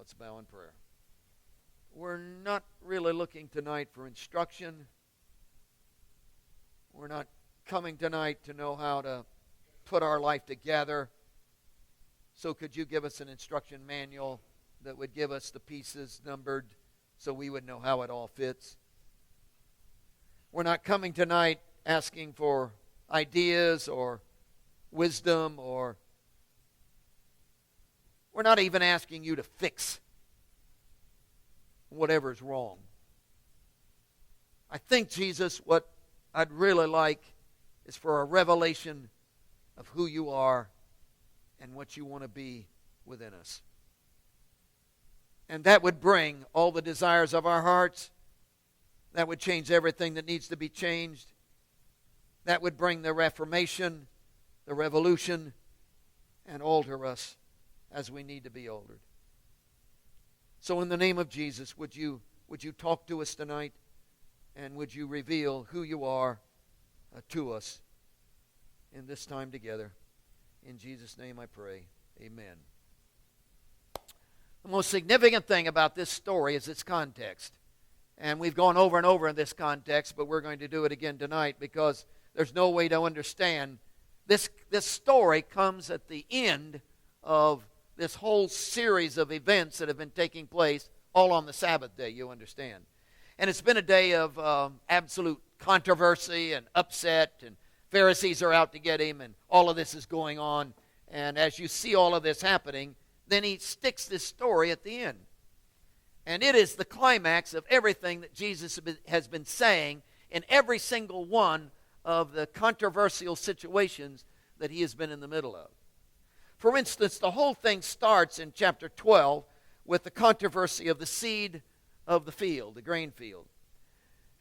Let's bow in prayer. We're not really looking tonight for instruction. We're not coming tonight to know how to put our life together. So could you give us an instruction manual that would give us the pieces numbered so we would know how it all fits? We're not coming tonight asking for ideas or wisdom, or we're not even asking you to fix whatever's wrong. I think, Jesus, what I'd really like is for a revelation of who you are and what you want to be within us. And that would bring all the desires of our hearts. That would change everything that needs to be changed. That would bring the reformation, the revolution, and alter us as we need to be altered. So in the name of Jesus, would you talk to us tonight, and would you reveal who you are to us in this time together? In Jesus' name I pray. Amen. The most significant thing about this story is its context. And we've gone over and over in this context, but we're going to do it again tonight because there's no way to understand. This story comes at the end of this whole series of events that have been taking place all on the Sabbath day, you understand. And it's been a day of absolute controversy and upset, and Pharisees are out to get him, and all of this is going on. And as you see all of this happening, then he sticks this story at the end. And it is the climax of everything that Jesus has been saying in every single one of the controversial situations that he has been in the middle of. For instance, the whole thing starts in chapter 12 with the controversy of the seed of the field, the grain field.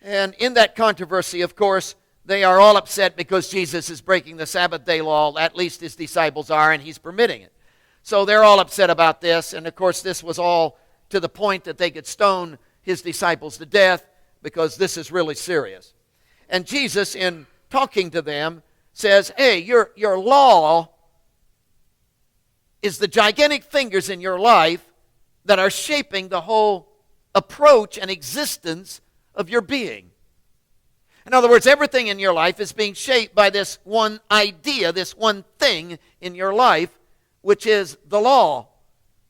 And in that controversy, of course, they are all upset because Jesus is breaking the Sabbath day law. At least his disciples are, and he's permitting it. So they're all upset about this. And of course, this was all to the point that they could stone his disciples to death because this is really serious. And Jesus, in talking to them, says, hey, your law is the gigantic fingers in your life that are shaping the whole approach and existence of your being. In other words, everything in your life is being shaped by this one idea, this one thing in your life, which is the law.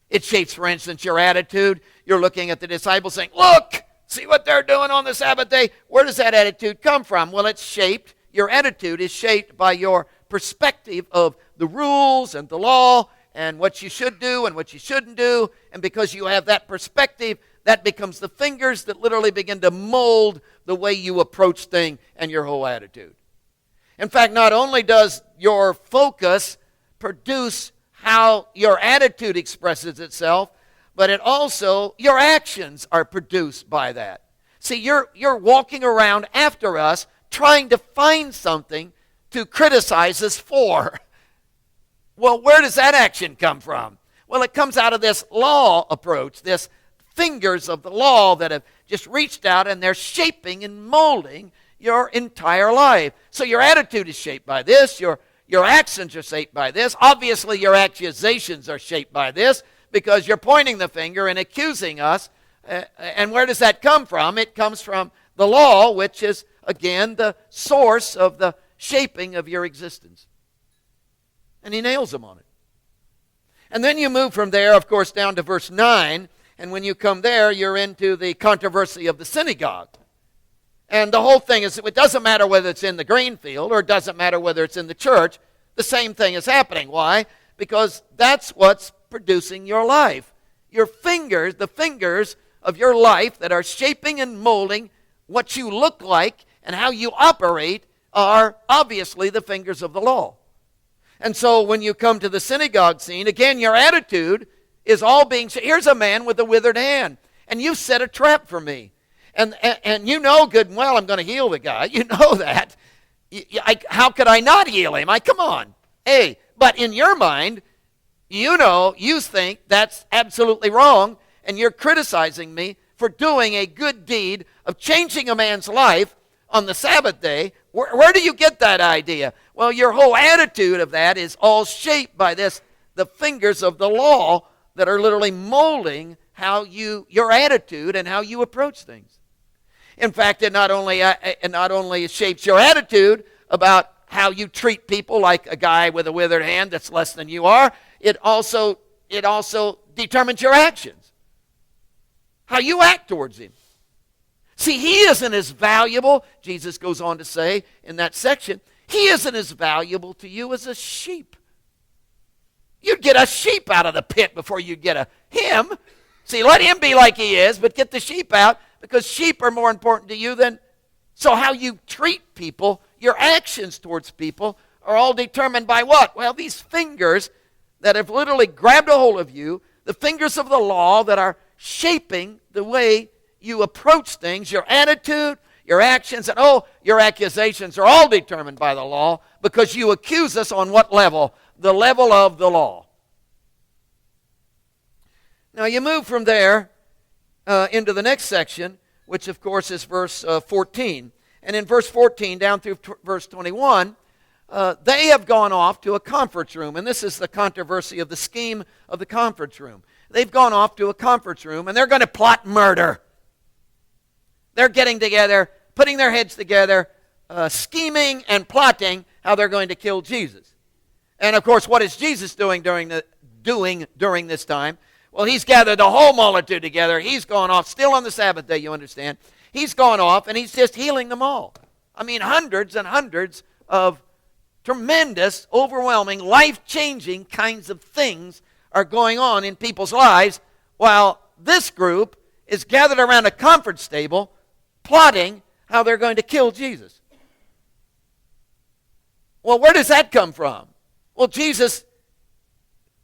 It shapes, for instance, your attitude. You're looking at the disciples saying, look, see what they're doing on the Sabbath day. Where does that attitude come from? Well, it's shaped, your attitude is shaped by your perspective of the rules and the law and what you should do and what you shouldn't do. And because you have that perspective, that becomes the fingers that literally begin to mold the way you approach things and your whole attitude. In fact, not only does your focus produce how your attitude expresses itself, but it also, your actions are produced by that. See, you're walking around after us trying to find something to criticize us for. Well, where does that action come from? Well, it comes out of this law approach, this fingers of the law that have just reached out and they're shaping and molding your entire life. So your attitude is shaped by this, your actions are shaped by this. Obviously, your accusations are shaped by this because you're pointing the finger and accusing us. And where does that come from? It comes from the law, which is, again, the source of the shaping of your existence. And he nails them on it. And then you move from there, of course, down to verse 9. And when you come there, you're into the controversy of the synagogue. And the whole thing is, it doesn't matter whether it's in the grain field or it doesn't matter whether it's in the church. The same thing is happening. Why? Because that's what's producing your life. Your fingers, the fingers of your life that are shaping and molding what you look like and how you operate are obviously the fingers of the law. And so when you come to the synagogue scene, again, your attitude is all being, here's a man with a withered hand, and you set a trap for me. And you know good and well I'm going to heal the guy. You know that. How could I not heal him? Come on. Hey, but in your mind, you think that's absolutely wrong, and you're criticizing me for doing a good deed of changing a man's life on the Sabbath day. Where do you get that idea? Well, your whole attitude of that is all shaped by the fingers of the law that are literally molding your attitude and how you approach things. In fact, it not only shapes your attitude about how you treat people, like a guy with a withered hand that's less than you are, it also determines your actions, how you act towards him. See, he isn't as valuable, Jesus goes on to say in that section, he isn't as valuable to you as a sheep. You'd get a sheep out of the pit before you'd get him. See, let him be like he is, but get the sheep out, because sheep are more important to you than... So how you treat people, your actions towards people, are all determined by what? Well, these fingers that have literally grabbed a hold of you, the fingers of the law that are shaping the way you approach things, your attitude, your actions, and your accusations are all determined by the law, because you accuse us on what level? The level of the law. Now you move from there into the next section, which of course is verse 14. And in verse 14 down through verse 21, they have gone off to a conference room. And this is the controversy of the scheme of the conference room. They've gone off to a conference room, and they're going to plot murder. They're getting together, putting their heads together, scheming and plotting how they're going to kill Jesus. And of course, what is Jesus doing during this time? Well, he's gathered the whole multitude together. He's gone off, still on the Sabbath day, you understand. He's gone off, and he's just healing them all. I mean, hundreds and hundreds of tremendous, overwhelming, life-changing kinds of things are going on in people's lives, while this group is gathered around a conference table plotting how they're going to kill Jesus. Well, where does that come from? Well, Jesus,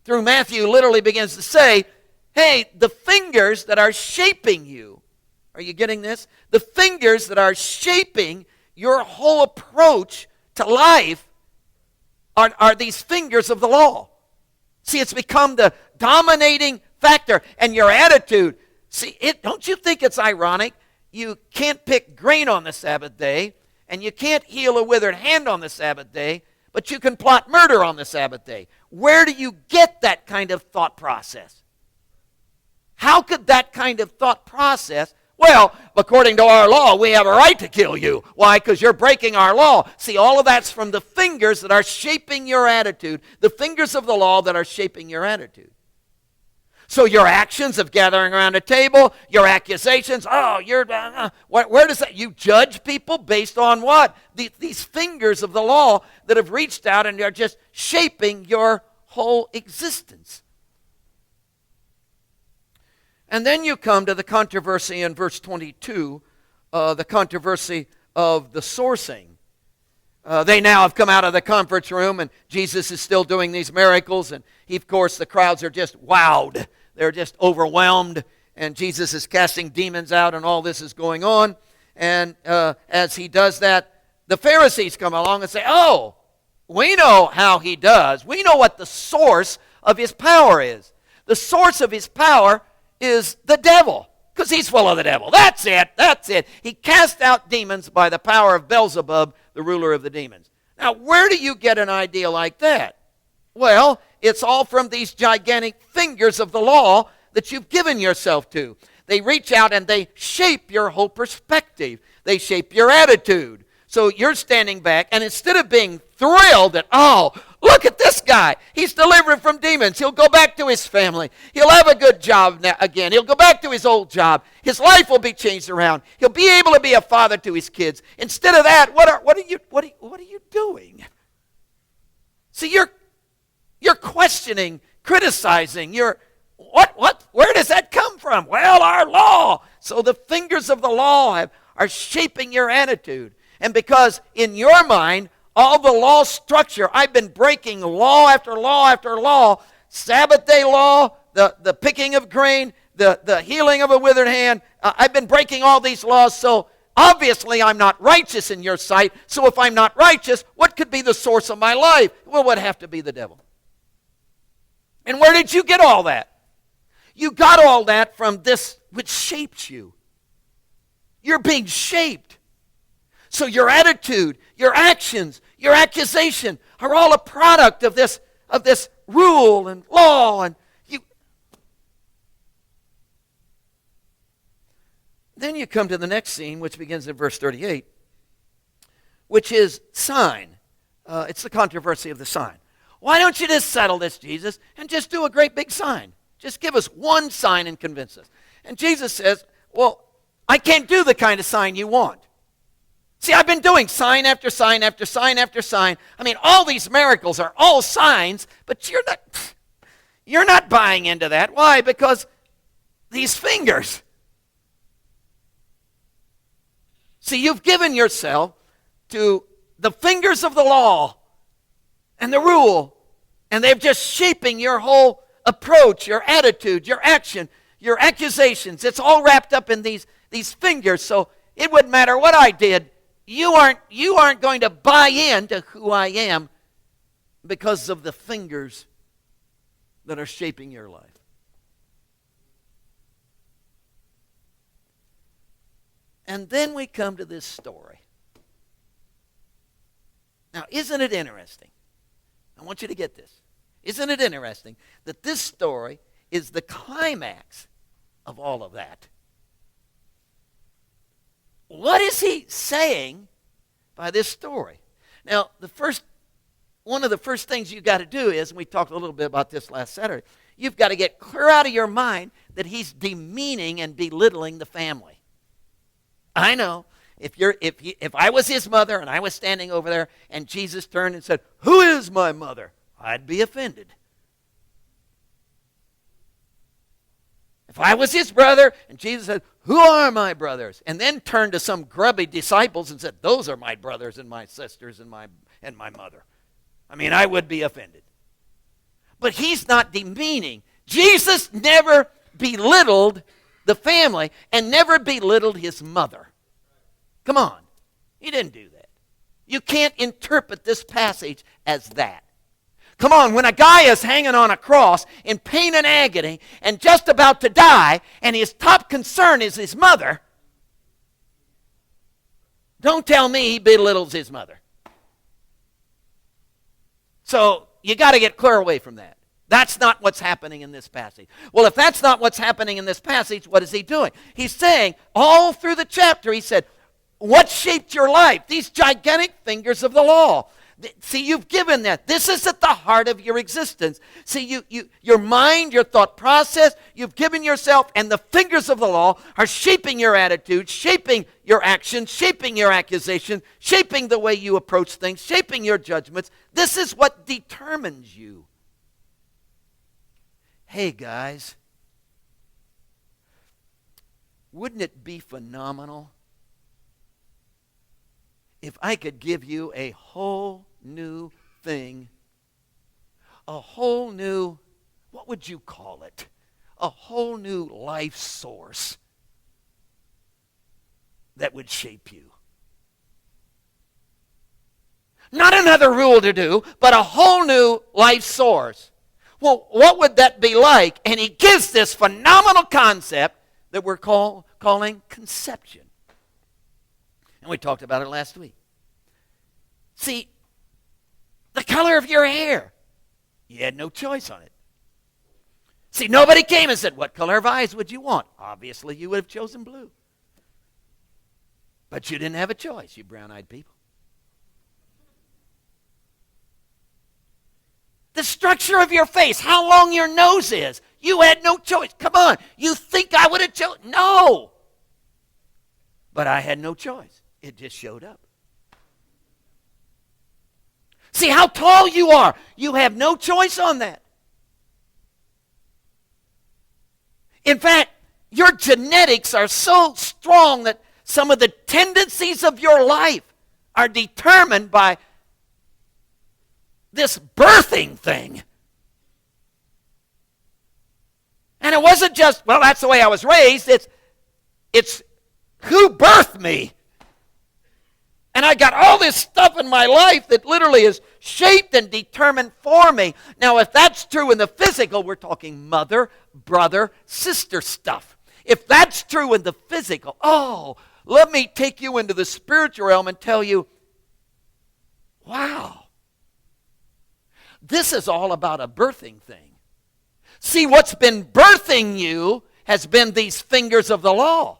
through Matthew, literally begins to say, hey, the fingers that are shaping you, are you getting this? The fingers that are shaping your whole approach to life are these fingers of the law. See, it's become the dominating factor. And your attitude, don't you think it's ironic? You can't pick grain on the Sabbath day, and you can't heal a withered hand on the Sabbath day, but you can plot murder on the Sabbath day. Where do you get that kind of thought process? How could that kind of thought process? Well, according to our law, we have a right to kill you. Why? Because you're breaking our law. See, all of that's from the fingers that are shaping your attitude, the fingers of the law that are shaping your attitude. So your actions of gathering around a table, your accusations, where does that? You judge people based on what? These fingers of the law that have reached out and are just shaping your whole existence. And then you come to the controversy in verse 22, the controversy of the sourcing. They now have come out of the conference room, and Jesus is still doing these miracles, and of course the crowds are just wowed. They're just overwhelmed, and Jesus is casting demons out, and all this is going on. And as he does that, the Pharisees come along and say, oh, we know how he does. We know what the source of his power is. The source of his power is the devil, because he's full of the devil. That's it. He cast out demons by the power of Beelzebub, the ruler of the demons. Now, where do you get an idea like that? Well, it's all from these gigantic fingers of the law that you've given yourself to. They reach out and they shape your whole perspective. They shape your attitude. So you're standing back, and instead of being thrilled that, look at this guy. He's delivered from demons. He'll go back to his family. He'll have a good job now again. He'll go back to his old job. His life will be changed around. He'll be able to be a father to his kids. Instead of that, what are you doing? See, you're questioning, criticizing. Where does that come from? Well, our law. So the fingers of the law are shaping your attitude. And because in your mind, all the law structure, I've been breaking law after law after law, Sabbath day law, the picking of grain, the healing of a withered hand, I've been breaking all these laws, so obviously I'm not righteous in your sight. So if I'm not righteous, what could be the source of my life? Well, it would have to be the devil. And where did you get all that? You got all that from this which shapes you. You're being shaped. So your attitude, your actions, your accusation are all a product of this rule and law. And Then you come to the next scene, which begins in verse 38, which is sign. It's the controversy of the sign. Why don't you just settle this, Jesus, and just do a great big sign? Just give us one sign and convince us. And Jesus says, well, I can't do the kind of sign you want. See, I've been doing sign after sign after sign after sign. I mean, all these miracles are all signs, but you're not buying into that. Why? Because these fingers. See, you've given yourself to the fingers of the law and the rule, and they're just shaping your whole approach, your attitude, your action, your accusations. It's all wrapped up in these fingers, so it wouldn't matter what I did. You aren't going to buy into who I am because of the fingers that are shaping your life. And then we come to this story. Now, isn't it interesting? I want you to get this. Isn't it interesting that this story is the climax of all of that? What is he saying by this story? Now, one of the first things you've got to do is, and we talked a little bit about this last Saturday, you've got to get clear out of your mind that he's demeaning and belittling the family. I know. If I was his mother and I was standing over there and Jesus turned and said, "Who is my mother?" I'd be offended. If I was his brother and Jesus said, "Who are my brothers?" and then turned to some grubby disciples and said, "Those are my brothers and my sisters and my mother," I mean, I would be offended. But he's not demeaning. Jesus never belittled the family and never belittled his mother. Come on. He didn't do that. You can't interpret this passage as that. Come on, when a guy is hanging on a cross in pain and agony and just about to die, and his top concern is his mother, don't tell me he belittles his mother. So you got to get clear away from that. That's not what's happening in this passage. Well, if that's not what's happening in this passage, what is he doing? He's saying, all through the chapter, he said, what shaped your life? These gigantic fingers of the law. See, you've given that. This is at the heart of your existence. See, your mind, your thought process, you've given yourself, and the fingers of the law are shaping your attitude, shaping your actions, shaping your accusation, shaping the way you approach things, shaping your judgments. This is what determines you. Hey, guys, wouldn't it be phenomenal if I could give you a whole new thing, a whole new, what would you call it? A whole new life source that would shape you. Not another rule to do, but a whole new life source. Well, what would that be like? And he gives this phenomenal concept that we're calling conception. And we talked about it last week. See, the color of your hair, you had no choice on it. See, nobody came and said, "What color of eyes would you want?" Obviously, you would have chosen blue. But you didn't have a choice, you brown-eyed people. The structure of your face, how long your nose is, you had no choice. Come on, you think I would have chosen? No. But I had no choice. It just showed up. See how tall you are. You have no choice on that. In fact, your genetics are so strong that some of the tendencies of your life are determined by this birthing thing. And it wasn't just, well, that's the way I was raised. It's who birthed me. And I got all this stuff in my life that literally is shaped and determined for me. Now, if that's true in the physical, we're talking mother, brother, sister stuff. If that's true in the physical, let me take you into the spiritual realm and tell you, wow, this is all about a birthing thing. See, what's been birthing you has been these fingers of the law.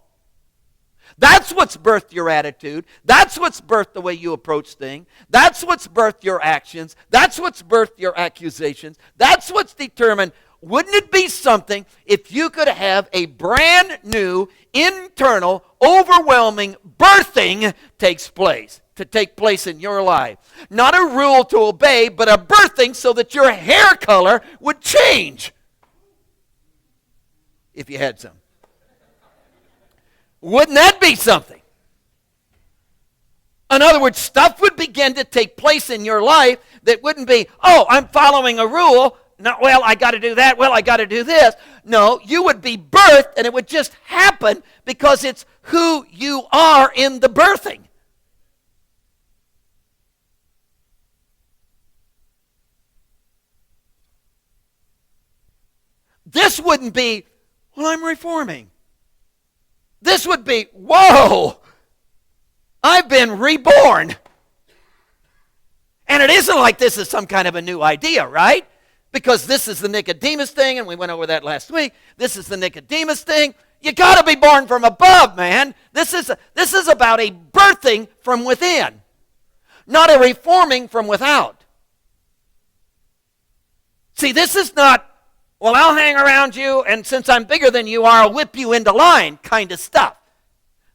That's what's birthed your attitude. That's what's birthed the way you approach things. That's what's birthed your actions. That's what's birthed your accusations. That's what's determined. Wouldn't it be something if you could have a brand new, internal, overwhelming birthing to take place in your life? Not a rule to obey, but a birthing so that your hair color would change. If you had some. Wouldn't that be something? In other words, stuff would begin to take place in your life that wouldn't be, oh, I'm following a rule. No, well, I got to do that. Well, I got to do this. No, you would be birthed, and it would just happen because it's who you are in the birthing. This wouldn't be, well, I'm reforming. This would be, whoa, I've been reborn. And it isn't like this is some kind of a new idea, right? Because this is the Nicodemus thing, and we went over that last week. This is the Nicodemus thing. You got to be born from above, man. This is about a birthing from within, not a reforming from without. See, this is not, well, I'll hang around you, and since I'm bigger than you are, I'll whip you into line kind of stuff.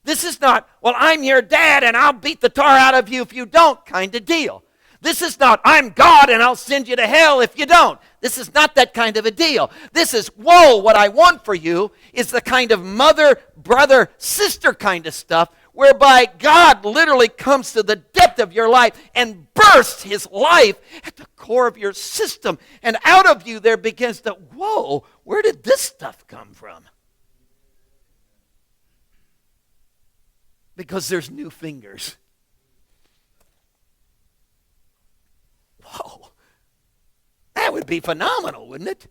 This is not, well, I'm your dad, and I'll beat the tar out of you if you don't kind of deal. This is not, I'm God, and I'll send you to hell if you don't. This is not that kind of a deal. This is, whoa, what I want for you is the kind of mother, brother, sister kind of stuff whereby God literally comes to the depth of your life and bursts his life at the core of your system. And out of you there begins to, whoa, where did this stuff come from? Because there's new fingers. Whoa. That would be phenomenal, wouldn't it?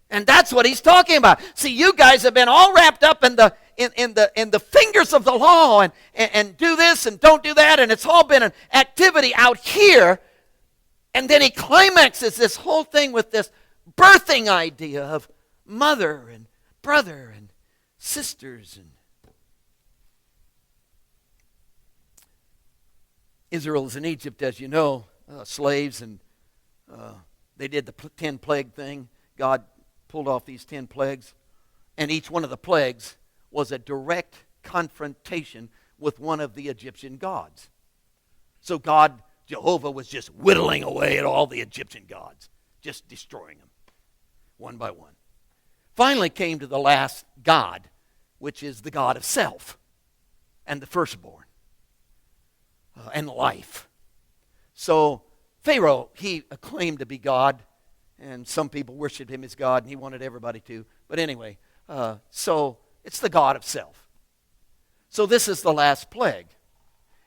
And that's what he's talking about. See, you guys have been all wrapped up in the fingers of the law and do this and don't do that, and it's all been an activity out here. And then he climaxes this whole thing with this birthing idea of mother and brother and sisters. And Israel is in Egypt, as you know, slaves, and they did the 10 plague thing. God pulled off these 10 plagues, and each one of the plagues was a direct confrontation with one of the Egyptian gods. So God, Jehovah, was just whittling away at all the Egyptian gods, just destroying them one by one. Finally came to the last god, which is the God of self and the firstborn and life. So Pharaoh, he claimed to be God, and some people worshiped him as God, and he wanted everybody to. But anyway, so it's the God of self. So this is the last plague.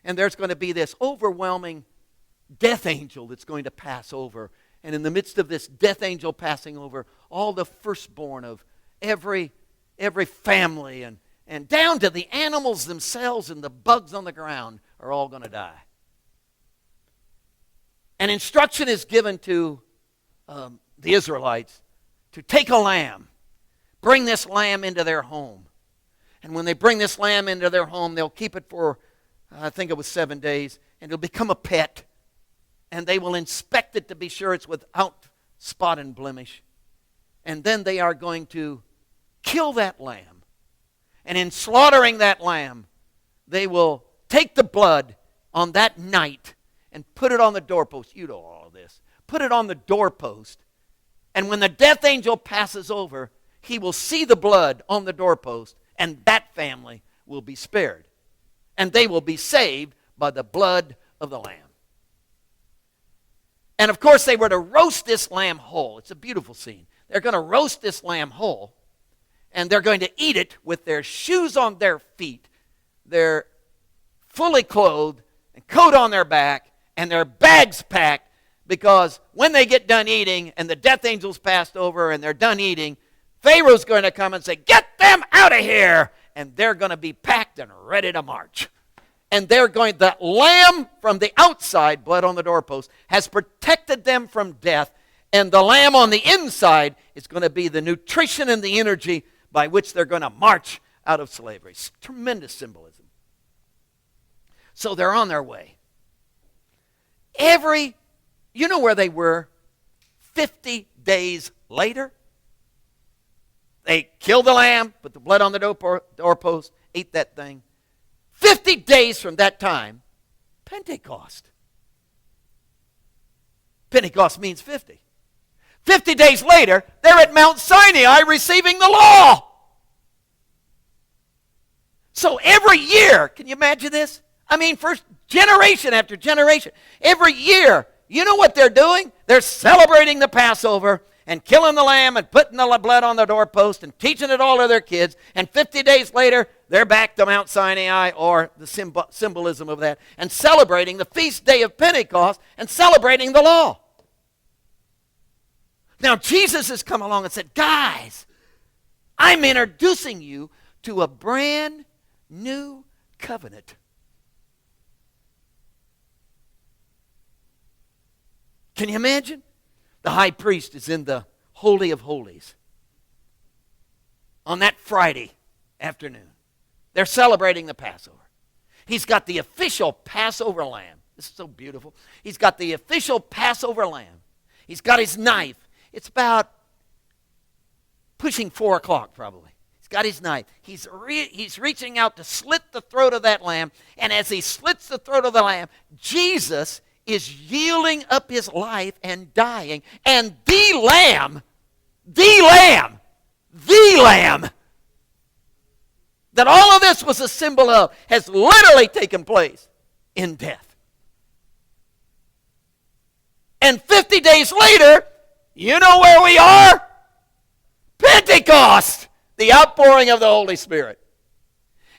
And there's going to be this overwhelming death angel that's going to pass over. And in the midst of this death angel passing over, all the firstborn of every family and down to the animals themselves and the bugs on the ground are all going to die. And instruction is given to the Israelites to take a lamb, bring this lamb into their home. And when they bring this lamb into their home, they'll keep it for, I think it was 7 days, and it'll become a pet. And they will inspect it to be sure it's without spot and blemish. And then they are going to kill that lamb. And in slaughtering that lamb, they will take the blood on that night and put it on the doorpost. You know all of this. Put it on the doorpost. And when the death angel passes over, he will see the blood on the doorpost, and that family will be spared. And they will be saved by the blood of the lamb. And of course, they were to roast this lamb whole. It's a beautiful scene. They're going to roast this lamb whole, and they're going to eat it with their shoes on their feet. They're fully clothed, and coat on their back, and their bags packed, because when they get done eating and the death angel's passed over and they're done eating, Pharaoh's going to come and say, "Get them out of here!" And they're going to be packed and ready to march. And the lamb from the outside, blood on the doorpost, has protected them from death. And the lamb on the inside is going to be the nutrition and the energy by which they're going to march out of slavery. It's tremendous symbolism. So they're on their way. You know where they were 50 days later? They killed the lamb, put the blood on the doorpost, ate that thing. 50 days from that time, Pentecost. Pentecost means 50. 50 days later, they're at Mount Sinai receiving the law. So every year, can you imagine this? I mean, first generation after generation, every year, you know what they're doing? They're celebrating the Passover and killing the lamb and putting the blood on the doorpost and teaching it all to their kids. And 50 days later, they're back to Mount Sinai, or the symbolism of that, and celebrating the feast day of Pentecost and celebrating the law. Now, Jesus has come along and said, guys, I'm introducing you to a brand new covenant. Can you imagine? The high priest is in the Holy of Holies on that Friday afternoon. They're celebrating the Passover. He's got the official Passover lamb. This is so beautiful. He's got the official Passover lamb. He's got his knife. It's about pushing 4 o'clock probably. He's got his knife. He's reaching out to slit the throat of that lamb. And as he slits the throat of the lamb, Jesus is yielding up his life and dying. And the lamb that all of this was a symbol of has literally taken place in death. And 50 days later, you know where we are? Pentecost, the outpouring of the Holy Spirit.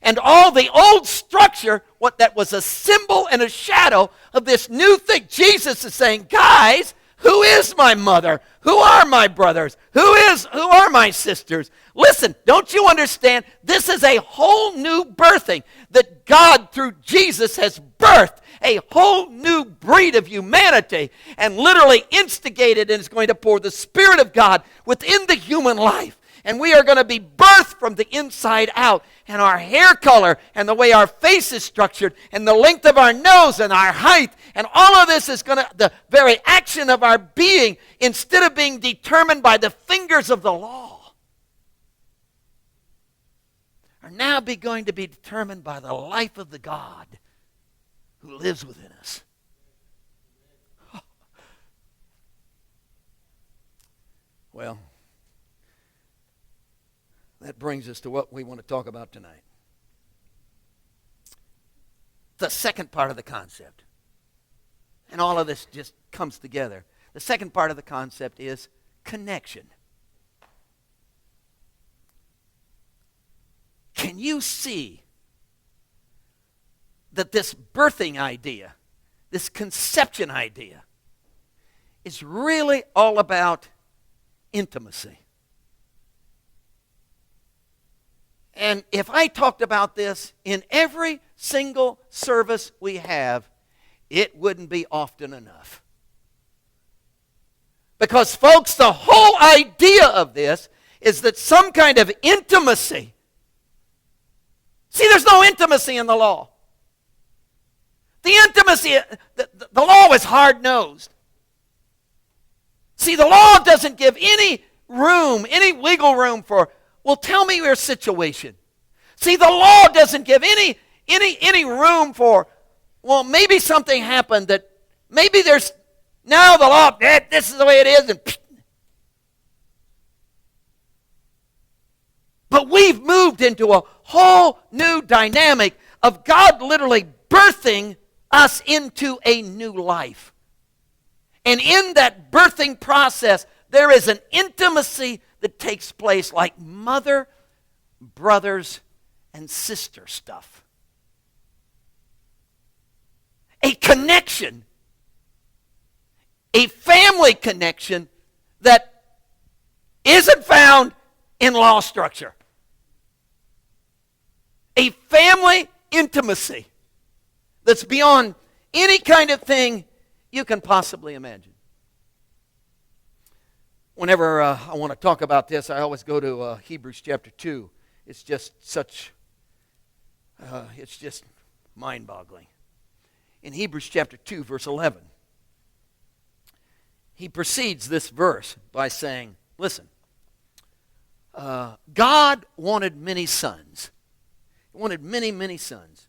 And all the old structure, what that was a symbol and a shadow of this new thing. Jesus is saying, guys, who is my mother? Who are my brothers? Who are my sisters? Listen, don't you understand? This is a whole new birthing that God, through Jesus, has birthed a whole new breed of humanity and literally instigated and is going to pour the Spirit of God within the human life. And we are going to be birthed from the inside out. And our hair color and the way our face is structured and the length of our nose and our height and all of this is going to, the very action of our being, instead of being determined by the fingers of the law, are now going to be determined by the life of the God who lives within us. Well, that brings us to what we want to talk about tonight. The second part of the concept. And all of this just comes together. The second part of the concept is connection. Can you see that this birthing idea, this conception idea, is really all about intimacy? And if I talked about this in every single service we have, it wouldn't be often enough. Because, folks, the whole idea of this is that some kind of intimacy. See, there's no intimacy in the law. The intimacy, the law is hard-nosed. See, the law doesn't give any room, any wiggle room for, well, tell me your situation. See, the law doesn't give any room for, well, maybe something happened that maybe there's, now the law, this is the way it is. But we've moved into a whole new dynamic of God literally birthing us into a new life. And in that birthing process, there is an intimacy that takes place like mother, brothers, and sister stuff. A connection, a family connection that isn't found in law structure. A family intimacy that's beyond any kind of thing you can possibly imagine. Whenever I want to talk about this, I always go to Hebrews chapter 2. It's just mind-boggling. in Hebrews chapter 2, verse 11. He precedes this verse by saying, listen, God wanted many sons. He wanted many, many sons.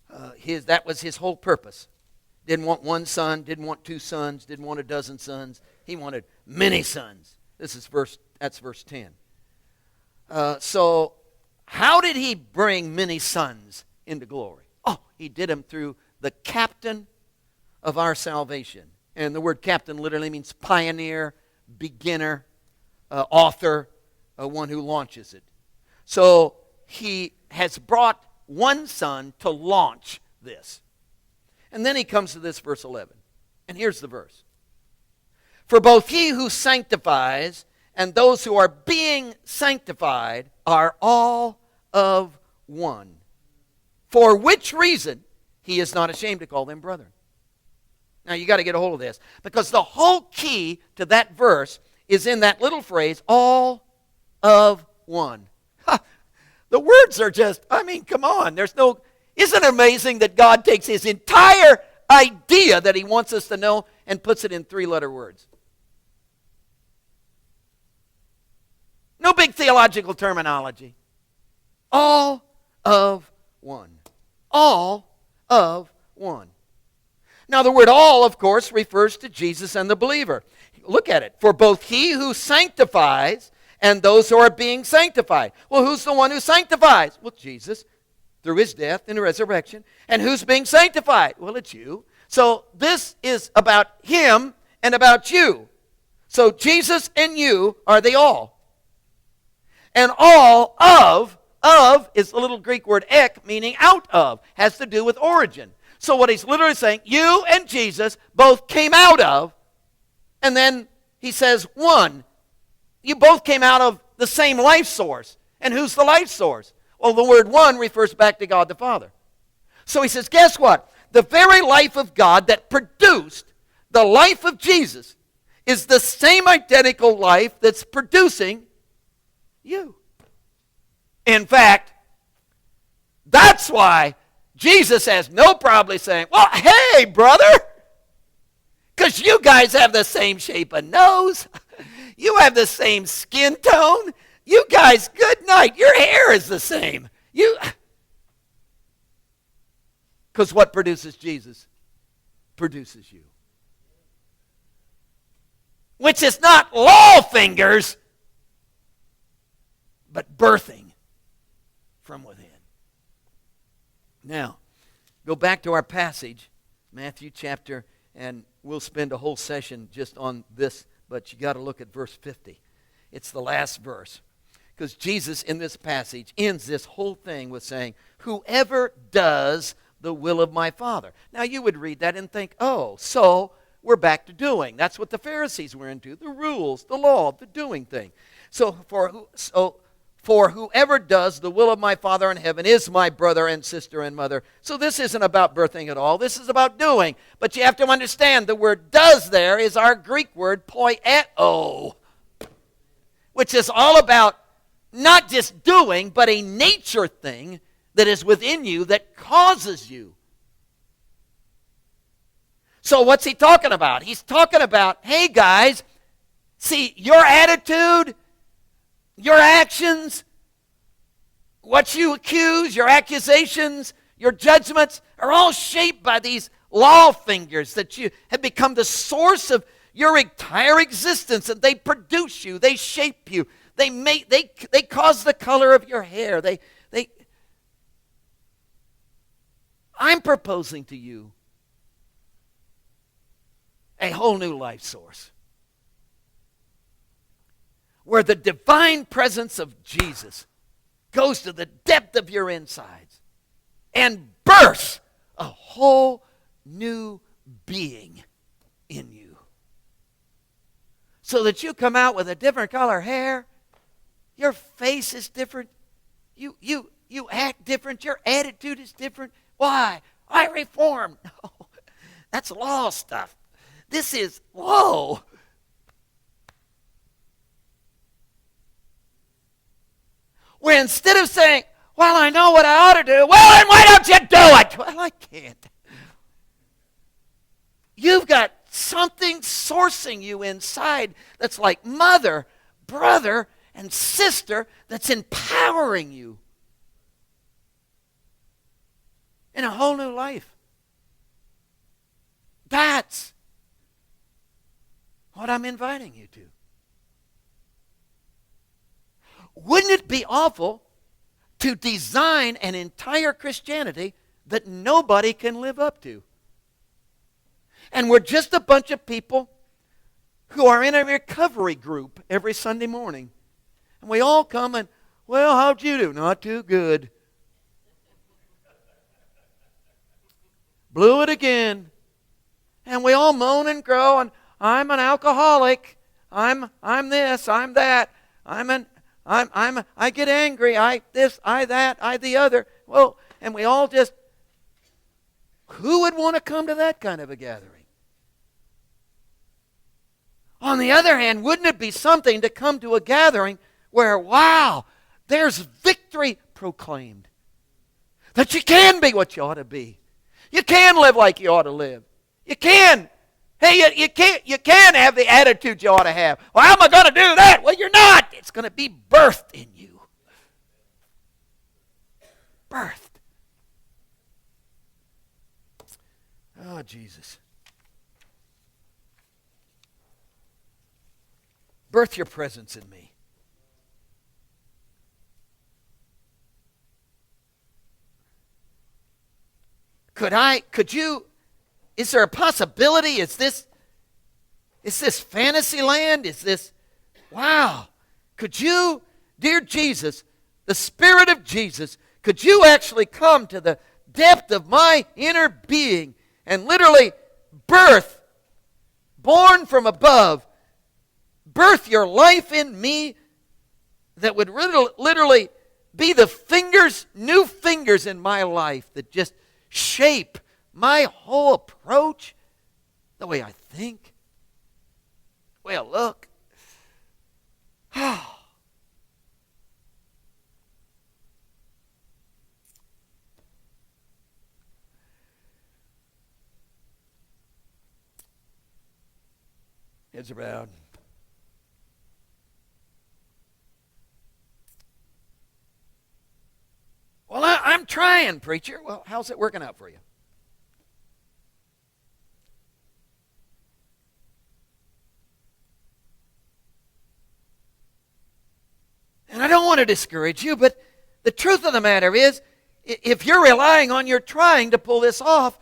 That was his whole purpose. Didn't want one son, didn't want two sons, didn't want a dozen sons. He wanted many sons. That's verse 10. So how did he bring many sons into glory? Oh, he did them through the captain of our salvation. And the word captain literally means pioneer, beginner, author, one who launches it. So he has brought one son to launch this. And then he comes to this verse 11. And here's the verse. For both he who sanctifies and those who are being sanctified are all of one. For which reason he is not ashamed to call them brethren. Now you got to get a hold of this, because the whole key to that verse is in that little phrase, all of one. The words are just, come on. Isn't it amazing that God takes his entire idea that he wants us to know and puts it in 3-letter words? No big theological terminology. All of one. All of one. Now the word all, of course, refers to Jesus and the believer. Look at it. For both he who sanctifies and those who are being sanctified. Well, who's the one who sanctifies? Well, Jesus, through his death and resurrection. And who's being sanctified? Well, it's you. So this is about him and about you. So Jesus and you are the all. And all of is the little Greek word ek, meaning out of, has to do with origin. So what he's literally saying, you and Jesus both came out of, and then he says one. You both came out of the same life source. And who's the life source? Well, the word one refers back to God the Father. So he says, guess what? The very life of God that produced the life of Jesus is the same identical life that's producing you. In fact, that's why Jesus has no problem saying, well, hey, brother, because you guys have the same shape of nose. You have the same skin tone. You guys, good night. Your hair is the same. Because what produces Jesus produces you. Which is not law fingers, but birthing from within. Now, go back to our passage, Matthew chapter, and we'll spend a whole session just on this, but you got to look at verse 50. It's the last verse. Because Jesus in this passage ends this whole thing with saying, whoever does the will of my Father. Now you would read that and think, oh, so we're back to doing. That's what the Pharisees were into, the rules, the law, the doing thing. So for whoever does the will of my Father in heaven is my brother and sister and mother. So this isn't about birthing at all. This is about doing. But you have to understand the word does there is our Greek word poieto, which is all about not just doing, but a nature thing that is within you that causes you. So what's he talking about? He's talking about, hey guys, see, your attitude, your actions, what you accuse, your accusations, your judgments are all shaped by these law fingers that you have become the source of your entire existence, and they produce you, they shape you, they cause the color of your hair. I'm proposing to you a whole new life source where the divine presence of Jesus goes to the depth of your insides and births a whole new being in you. So that you come out with a different color hair, your face is different, you act different, your attitude is different. Why? I reformed. No, that's law stuff. This is whoa. Where instead of saying, well, I know what I ought to do, well, then why don't you do it? Well, I can't. You've got something sourcing you inside that's like mother, brother, and sister that's empowering you in a whole new life. That's what I'm inviting you to. Wouldn't it be awful to design an entire Christianity that nobody can live up to? And we're just a bunch of people who are in a recovery group every Sunday morning. And we all come and, well, how'd you do? Not too good. Blew it again. And we all moan and groan, and I'm an alcoholic. I'm this, I'm that. I get angry. I this, I that, I the other. Well, and we all just, who would want to come to that kind of a gathering? On the other hand, wouldn't it be something to come to a gathering where, wow, there's victory proclaimed. That you can be what you ought to be. You can live like you ought to live. You can. Hey, you can have the attitude you ought to have. Well, how am I going to do that? Well, you're not. It's going to be birthed in you. Birthed. Oh, Jesus. Birth your presence in me. Could you, is there a possibility? Is this fantasy land? Is this, wow. Could you, dear Jesus, the Spirit of Jesus, could you actually come to the depth of my inner being and literally birth, born from above, birth your life in me that would literally be the fingers, new fingers in my life that just shape my whole approach, the way I think, the way I look. Heads are bowed. Well, I'm trying, preacher. Well, how's it working out for you? And I don't want to discourage you, but the truth of the matter is, if you're relying on your trying to pull this off,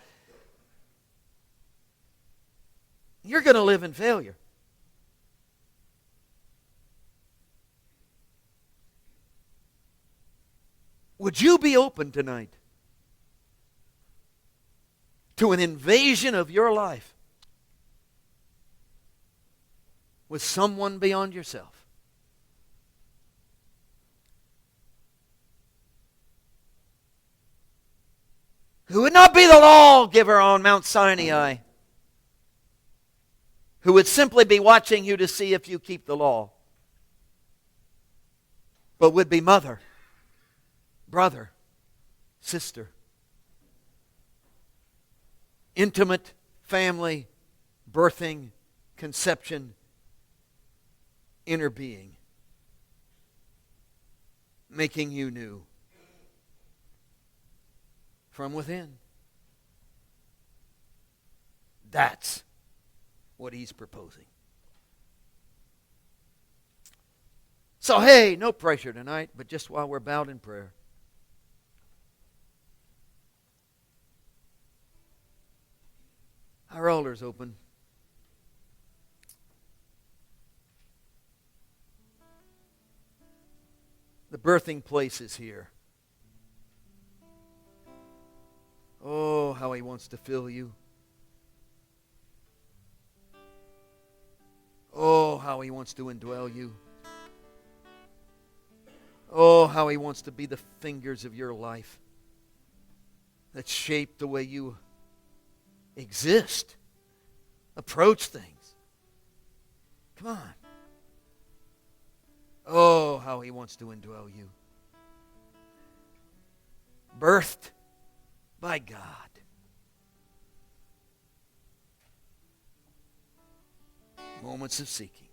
you're going to live in failure. Would you be open tonight to an invasion of your life with someone beyond yourself? Who would not be the lawgiver on Mount Sinai, who would simply be watching you to see if you keep the law, but would be mother, brother, sister, intimate family, birthing, conception, inner being, making you new from within. That's what he's proposing. So, hey, no pressure tonight, but just while we're bowed in prayer, our altar's open. The birthing place is here. Oh, how he wants to fill you. Oh, how he wants to indwell you. Oh, how he wants to be the fingers of your life that shape the way you exist, approach things. Come on. Oh, how he wants to indwell you. Birthed by God. Moments of seeking.